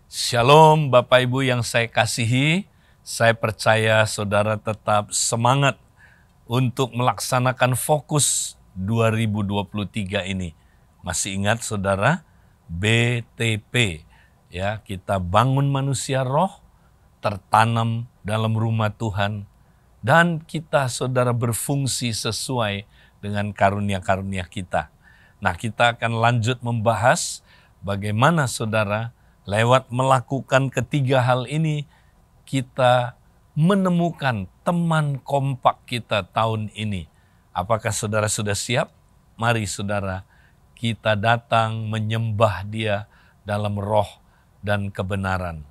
Shalom Bapak Ibu yang saya kasihi, saya percaya saudara tetap semangat untuk melaksanakan fokus 2023 ini. Masih ingat saudara, BTP, ya, kita bangun manusia roh, tertanam dalam rumah Tuhan, dan kita saudara berfungsi sesuai dengan karunia-karunia kita. Nah, kita akan lanjut membahas bagaimana saudara lewat melakukan ketiga hal ini, kita menemukan teman kompak kita tahun ini. Apakah saudara sudah siap? Mari saudara, kita datang menyembah Dia dalam roh dan kebenaran.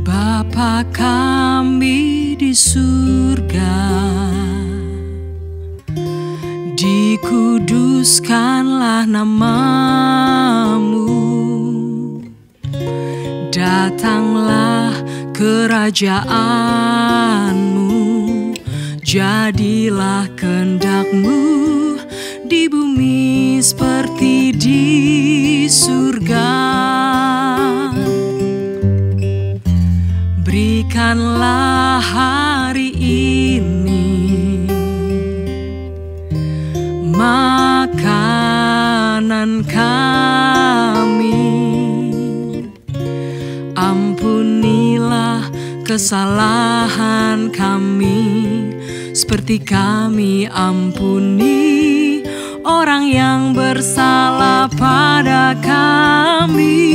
Bapa kami di surga, dikuduskanlah nama-Mu, datanglah kerajaan-Mu, jadilah kehendak-Mu di bumi seperti di surga. Berikanlah hari ini makanan kami, ampunilah kesalahan kami, seperti kami ampuni orang yang bersalah pada kami.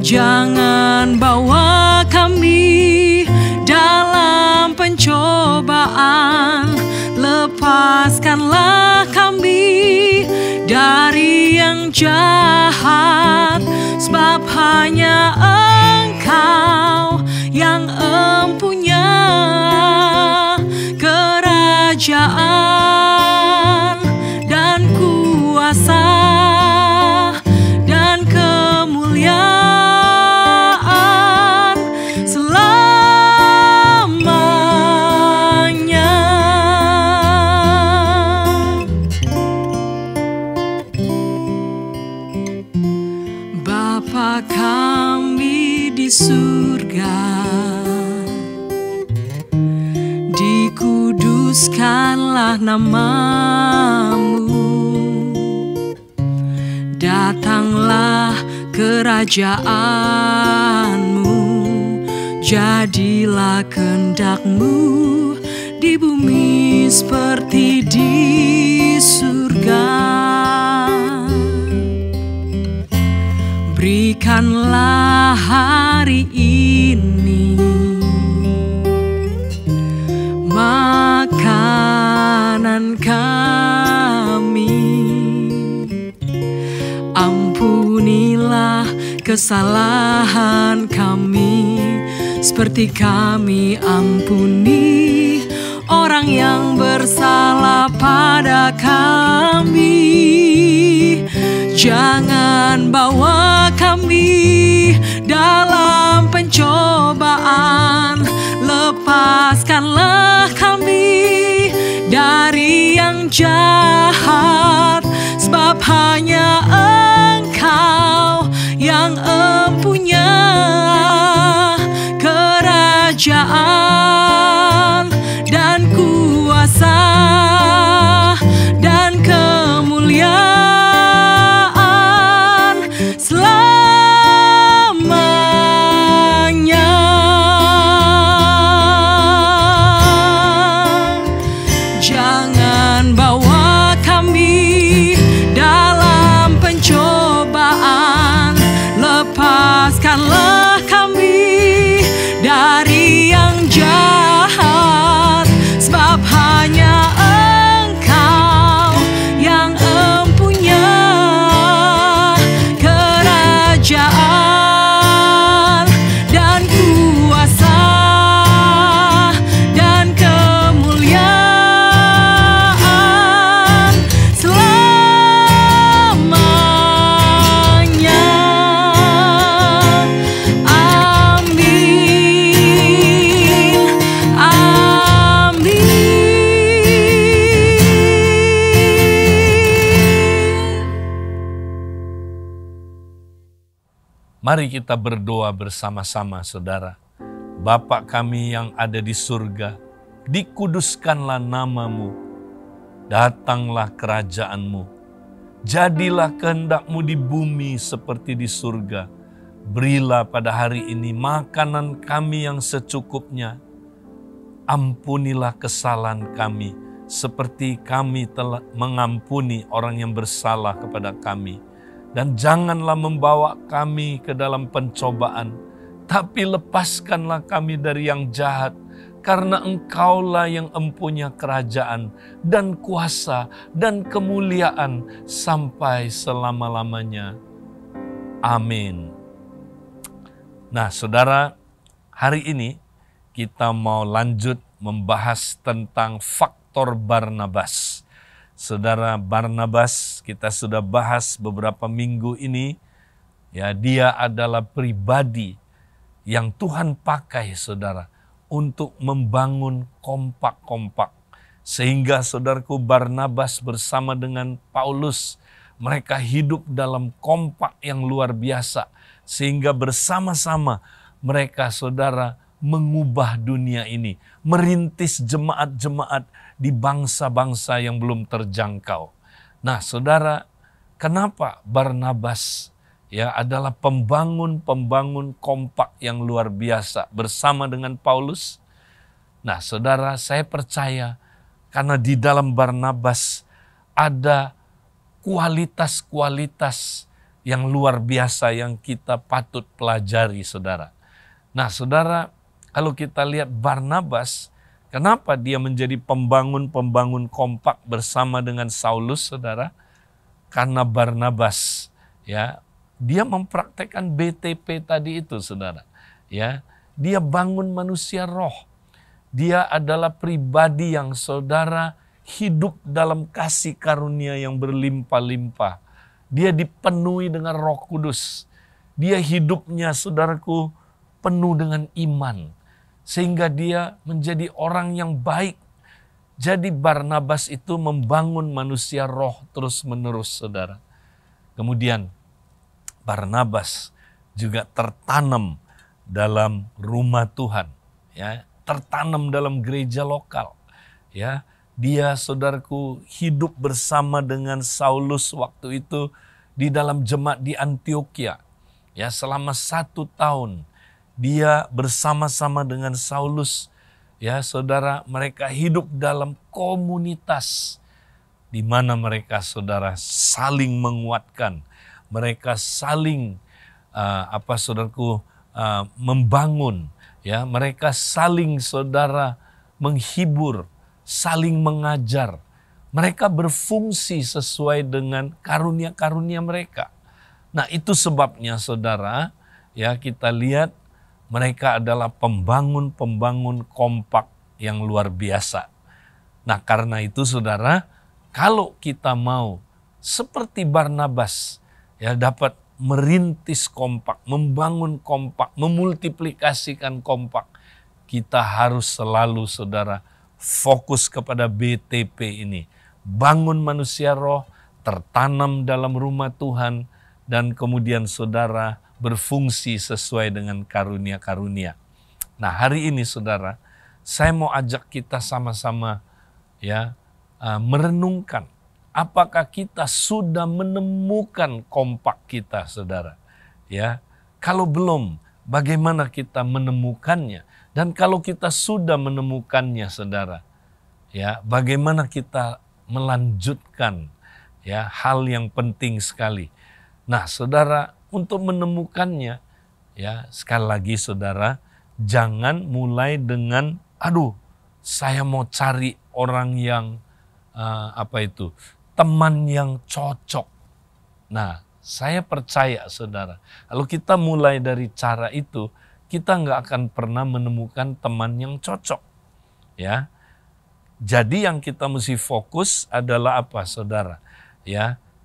Jangan bawa kami dalam pencobaan, lepaskanlah kami dari yang jahat, sebab hanya Engkau yang empunya kerajaan dan kuasa dan kemuliaan surga. Dikuduskanlah nama-Mu, datanglah kerajaan-Mu, jadilah kehendak-Mu di bumi seperti di surga. Berikanlah hari ini makanan kami, ampunilah kesalahan kami, seperti kami ampuni orang yang bersalah pada kami. Jangan bawa kami dalam pencobaan, lepaskanlah kami dari yang jahat, sebab hanya Engkau yang empunya kerajaan dan kuasa dan kemuliaan lepaskanlah kami dari yang jahat. Mari kita berdoa bersama-sama, saudara. Bapa kami yang ada di surga, dikuduskanlah nama-Mu, datanglah kerajaan-Mu, jadilah kehendak-Mu di bumi seperti di surga. Berilah pada hari ini makanan kami yang secukupnya. Ampunilah kesalahan kami, seperti kami telah mengampuni orang yang bersalah kepada kami. Dan janganlah membawa kami ke dalam pencobaan, tapi lepaskanlah kami dari yang jahat, karena Engkaulah yang empunya kerajaan dan kuasa dan kemuliaan sampai selama-lamanya. Amin. Nah, saudara, hari ini kita mau lanjut membahas tentang faktor Barnabas. Saudara, Barnabas kita sudah bahas beberapa minggu ini. Ya, dia adalah pribadi yang Tuhan pakai, saudara, untuk membangun kompak-kompak. Sehingga saudaraku, Barnabas bersama dengan Paulus, mereka hidup dalam kompak yang luar biasa. Sehingga bersama-sama mereka, saudara, mengubah dunia ini, merintis jemaat-jemaat di bangsa-bangsa yang belum terjangkau. Nah, saudara, kenapa Barnabas adalah pembangun kompak yang luar biasa bersama dengan Paulus? Nah, saudara, saya percaya karena di dalam Barnabas ada kualitas-kualitas yang luar biasa yang kita patut pelajari, saudara. Nah, saudara, kalau kita lihat Barnabas, kenapa dia menjadi pembangun kompak bersama dengan Saulus, saudara? Karena Barnabas, dia mempraktekkan BTP tadi itu, saudara. Dia bangun manusia roh. Dia adalah pribadi yang, saudara, hidup dalam kasih karunia yang berlimpah-limpah. Dia dipenuhi dengan Roh Kudus. Dia hidupnya, saudaraku, penuh dengan iman. Sehingga dia menjadi orang yang baik. Jadi Barnabas itu membangun manusia roh terus-menerus, saudara. Kemudian Barnabas juga tertanam dalam rumah Tuhan. Tertanam dalam gereja lokal. Dia, saudaraku, hidup bersama dengan Saulus waktu itu di dalam jemaat di Antioquia. Selama 1 tahun dia bersama-sama dengan Saulus. Saudara, mereka hidup dalam komunitas di mana mereka, saudara, saling menguatkan. Mereka saling membangun. Mereka saling, saudara, menghibur, saling mengajar. Mereka berfungsi sesuai dengan karunia-karunia mereka. Nah, itu sebabnya, saudara, kita lihat mereka adalah pembangun kompak yang luar biasa. Nah, karena itu, saudara, kalau kita mau seperti Barnabas, dapat merintis kompak, membangun kompak, memultiplikasikan kompak, kita harus selalu, saudara, fokus kepada BTP ini. Bangun manusia roh, tertanam dalam rumah Tuhan, dan kemudian, saudara, berfungsi sesuai dengan karunia-karunia. Nah, hari ini, saudara, saya mau ajak kita sama-sama merenungkan. Apakah kita sudah menemukan kompak kita, saudara? Kalau belum, bagaimana kita menemukannya? Dan kalau kita sudah menemukannya, saudara, bagaimana kita melanjutkan hal yang penting sekali. Nah, saudara, untuk menemukannya, sekali lagi, saudara, jangan mulai dengan, saya mau cari orang yang teman yang cocok. Nah, saya percaya, saudara, kalau kita mulai dari cara itu, kita nggak akan pernah menemukan teman yang cocok. Jadi yang kita mesti fokus adalah apa, saudara?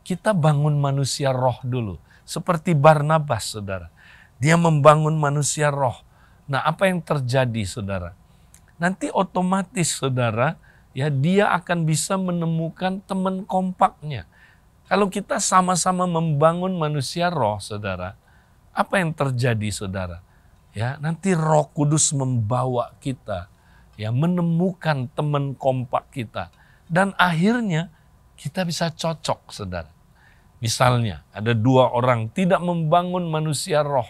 Kita bangun manusia roh dulu. Seperti Barnabas, saudara. Dia membangun manusia roh. Nah, apa yang terjadi, saudara? Nanti otomatis, saudara, dia akan bisa menemukan teman kompaknya. Kalau kita sama-sama membangun manusia roh, saudara, apa yang terjadi saudara? Ya, nanti Roh Kudus membawa kita ya menemukan teman kompak kita dan akhirnya kita bisa cocok saudara. Misalnya ada 2 orang tidak membangun manusia roh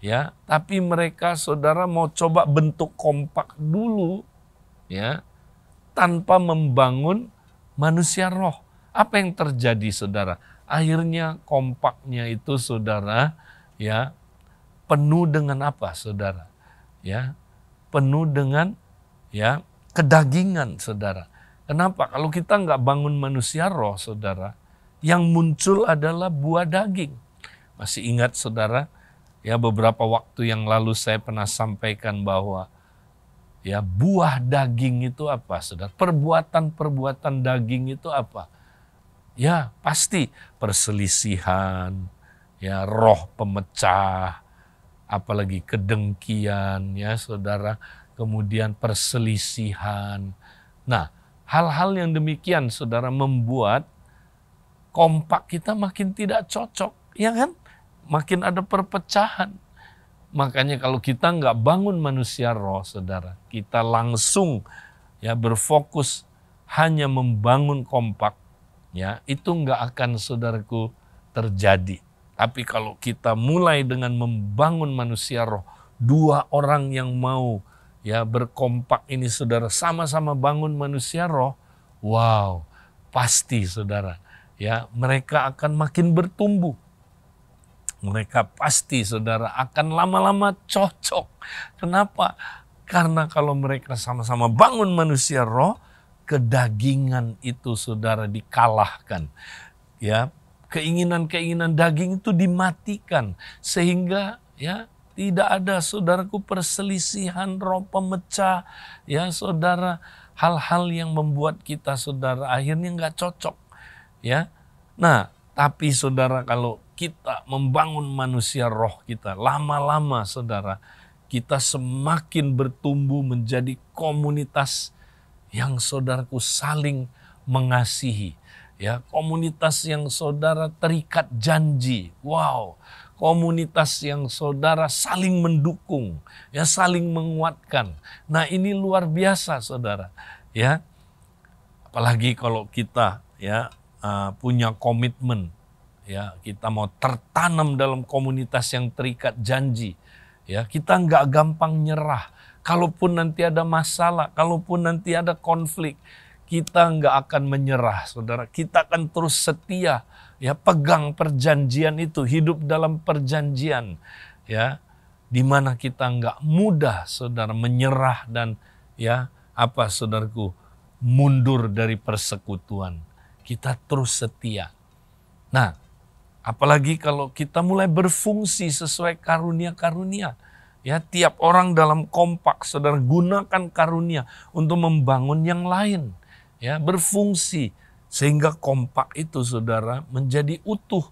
ya, tapi mereka saudara mau coba bentuk kompak dulu ya tanpa membangun manusia roh. Apa yang terjadi saudara? Akhirnya kompaknya itu saudara ya penuh dengan apa saudara? Ya, penuh dengan ya kedagingan saudara. Kenapa? Kalau kita nggak bangun manusia roh saudara, yang muncul adalah buah daging. Masih ingat saudara, ya beberapa waktu yang lalu saya pernah sampaikan bahwa ya buah daging itu apa saudara? Perbuatan-perbuatan daging itu apa? Ya pasti perselisihan, ya roh pemecah, apalagi kedengkian ya saudara, kemudian perselisihan. Nah, hal-hal yang demikian saudara membuat kompak kita makin tidak cocok, ya kan? Makin ada perpecahan. Makanya kalau kita nggak bangun manusia roh saudara, kita langsung ya berfokus hanya membangun kompak, ya itu nggak akan saudaraku terjadi. Tapi kalau kita mulai dengan membangun manusia roh, 2 orang yang mau ya berkompak ini saudara sama-sama bangun manusia roh, wow, pasti saudara ya mereka akan makin bertumbuh. Mereka pasti saudara akan lama-lama cocok. Kenapa? Karena kalau mereka sama-sama bangun manusia roh, kedagingan itu saudara dikalahkan. Ya, keinginan-keinginan daging itu dimatikan sehingga ya tidak ada saudaraku perselisihan, roh pemecah, ya saudara, hal-hal yang membuat kita saudara akhirnya nggak cocok, ya. Nah, tapi saudara kalau kita membangun manusia roh kita, lama-lama saudara, kita semakin bertumbuh menjadi komunitas yang saudaraku saling mengasihi. Ya, komunitas yang saudara terikat janji. Wow, komunitas yang saudara saling mendukung, ya saling menguatkan. Nah, ini luar biasa saudara, ya. Apalagi kalau kita ya punya komitmen, ya kita mau tertanam dalam komunitas yang terikat janji. Ya, kita nggak gampang nyerah. Kalaupun nanti ada masalah, kalaupun nanti ada konflik, kita nggak akan menyerah, saudara. Kita akan terus setia, ya pegang perjanjian itu, hidup dalam perjanjian, ya, di mana kita nggak mudah, saudara, menyerah dan ya apa, saudaraku, mundur dari persekutuan. Kita terus setia. Nah, apalagi kalau kita mulai berfungsi sesuai karunia-karunia. Ya, tiap orang dalam kompak, saudara, gunakan karunia untuk membangun yang lain. Ya, berfungsi sehingga kompak itu, saudara, menjadi utuh.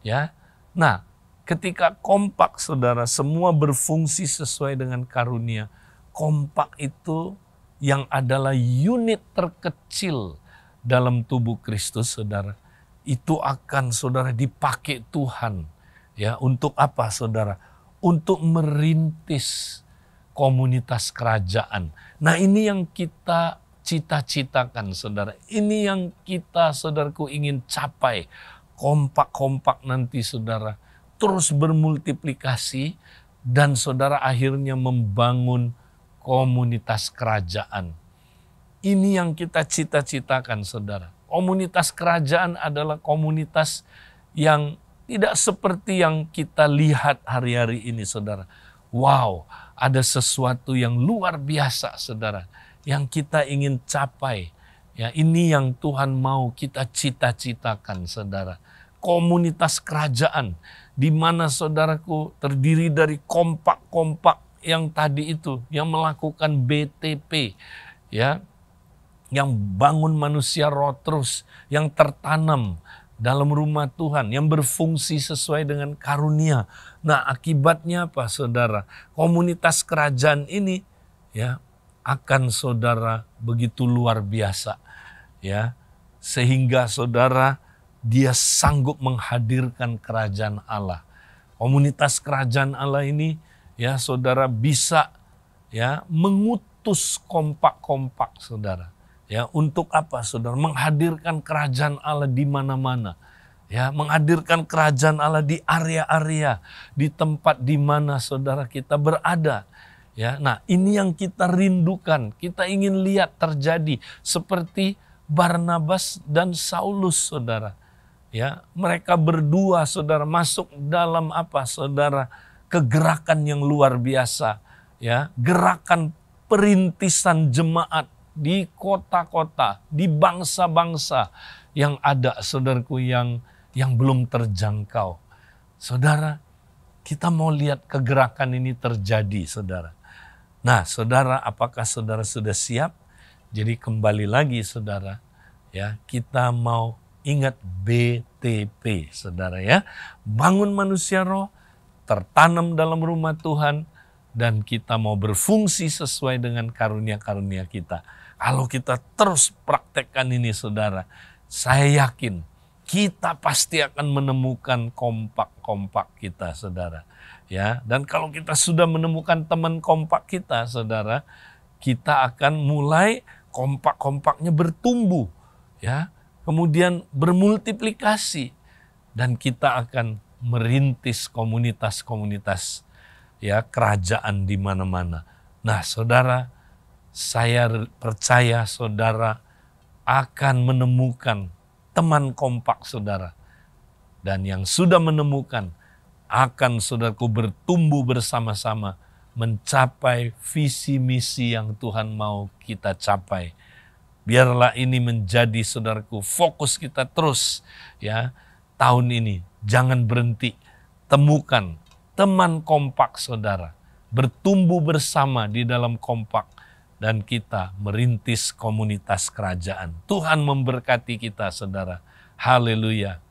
Ya. Nah, ketika kompak, saudara, semua berfungsi sesuai dengan karunia. Kompak itu yang adalah unit terkecil dalam tubuh Kristus, saudara. Itu akan saudara dipakai Tuhan. Ya, untuk apa saudara? Untuk merintis komunitas kerajaan. Nah, ini yang kita cita-citakan saudara. Ini yang kita saudaraku ingin capai. Kompak-kompak nanti saudara terus bermultiplikasi dan saudara akhirnya membangun komunitas kerajaan. Ini yang kita cita-citakan saudara. Komunitas kerajaan adalah komunitas yang tidak seperti yang kita lihat hari-hari ini saudara. Wow, ada sesuatu yang luar biasa saudara, yang kita ingin capai. Ya, ini yang Tuhan mau kita cita-citakan saudara. Komunitas kerajaan, di mana saudaraku terdiri dari kompak-kompak yang tadi itu, yang melakukan BTP, ya, yang bangun manusia roh terus, yang tertanam dalam rumah Tuhan, yang berfungsi sesuai dengan karunia. Nah, akibatnya apa saudara? Komunitas kerajaan ini ya akan saudara begitu luar biasa, ya, sehingga saudara dia sanggup menghadirkan kerajaan Allah. komunitas kerajaan Allah ini, ya saudara bisa ya mengutus kompak-kompak saudara. Ya, untuk apa saudara? Menghadirkan kerajaan Allah di mana-mana. Ya, menghadirkan kerajaan Allah di area-area, di tempat di mana saudara kita berada. Ya, nah ini yang kita rindukan, kita ingin lihat terjadi seperti Barnabas dan Saulus saudara. Ya, mereka berdua saudara masuk dalam apa saudara? Kegerakan yang luar biasa. Ya, gerakan perintisan jemaat di kota-kota, di bangsa-bangsa yang ada saudaraku yang belum terjangkau. Saudara, kita mau lihat kegerakan ini terjadi saudara. Nah saudara, apakah saudara sudah siap? Jadi kembali lagi saudara, ya kita mau ingat BTP saudara ya. Bangun manusia roh, tertanam dalam rumah Tuhan, dan kita mau berfungsi sesuai dengan karunia-karunia kita. Kalau kita terus praktekkan ini saudara, saya yakin kita pasti akan menemukan kompak-kompak kita saudara. Ya, dan kalau kita sudah menemukan teman kompak kita saudara, kita akan mulai kompak-kompaknya bertumbuh. Ya, kemudian bermultiplikasi, dan kita akan merintis komunitas-komunitas ya kerajaan di mana-mana. Nah saudara, saya percaya saudara akan menemukan teman kompak saudara. Dan yang sudah menemukan akan saudaraku bertumbuh bersama-sama mencapai visi misi yang Tuhan mau kita capai. Biarlah ini menjadi saudaraku fokus kita terus ya tahun ini. Jangan berhenti, temukan teman kompak saudara, bertumbuh bersama di dalam kompak, dan kita merintis komunitas kerajaan. Tuhan memberkati kita saudara. Haleluya.